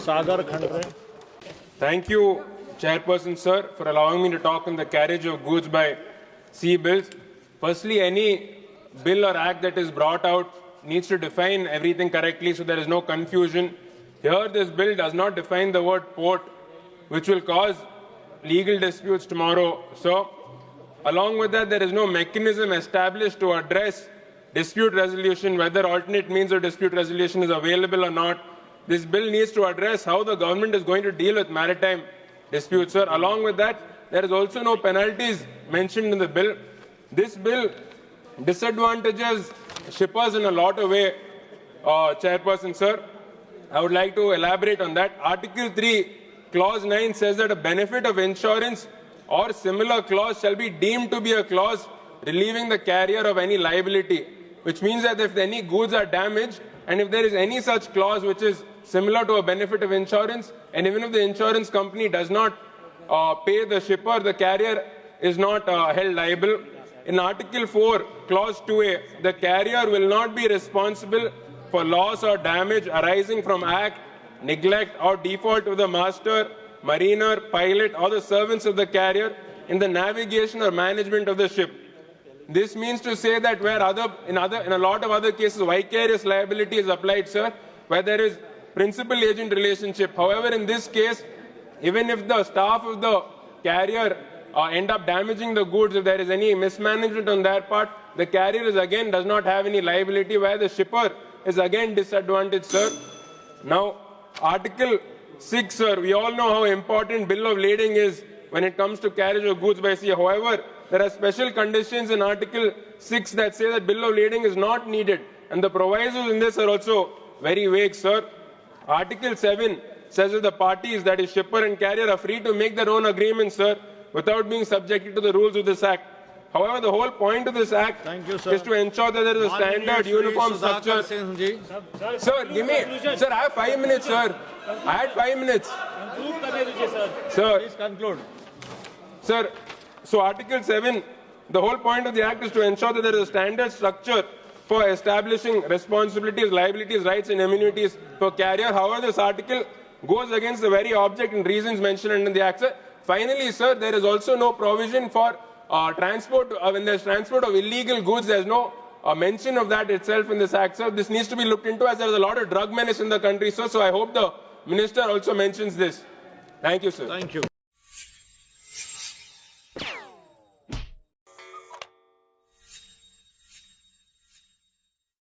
Sagar Khandre. Thank you, Chairperson, sir, for allowing me to talk on the carriage of goods by sea bills. Firstly, any bill or act that is brought out needs to define everything correctly so there is no confusion. Here, this bill does not define the word port, which will cause legal disputes tomorrow. So, along with that, there is no mechanism established to address dispute resolution, whether alternate means of dispute resolution is available or not. This bill needs to address how the government is going to deal with maritime disputes, sir. Along with that, there is also no penalties mentioned in the bill. This bill disadvantages shippers in a lot of ways, Chairperson, sir. I would like to elaborate on that. Article 3, Clause 9 says that a benefit of insurance or similar clause shall be deemed to be a clause relieving the carrier of any liability, which means that if any goods are damaged and if there is any such clause which is similar to a benefit of insurance, and even if the insurance company does not pay the shipper, the carrier is not held liable. In Article 4, Clause 2A, the carrier will not be responsible for loss or damage arising from act, neglect or default of the master, mariner, pilot or the servants of the carrier in the navigation or management of the ship. This means to say that where in a lot of other cases vicarious liability is applied, sir, where there is principal-agent relationship. However, in this case, even if the staff of the carrier end up damaging the goods, if there is any mismanagement on their part, the carrier does not have any liability, where the shipper is again disadvantaged, sir. Now, Article 6, sir, we all know how important bill of lading is when it comes to carriage of goods by sea. However, there are special conditions in Article 6 that say that bill of lading is not needed, and the provisos in this are also very vague, sir. Article 7 says that the parties, that is shipper and carrier, are free to make their own agreements, sir, without being subjected to the rules of this Act. However, the whole point of this Act is to ensure that there is a standard, uniform structure. Sir, give me, sir, I have 5 minutes, sir. I had 5 minutes. Sir, please conclude. Sir, so Article 7, the whole point of the Act is to ensure that there is a standard structure for establishing responsibilities, liabilities, rights and immunities for carrier. However, this article goes against the very object and reasons mentioned in the Act, sir. Finally, sir, there is also no provision for transport. When there's transport of illegal goods, there's no mention of that itself in this Act, sir. This needs to be looked into, as there is a lot of drug menace in the country, sir. So I hope the Minister also mentions this. Thank you, sir. Thank you.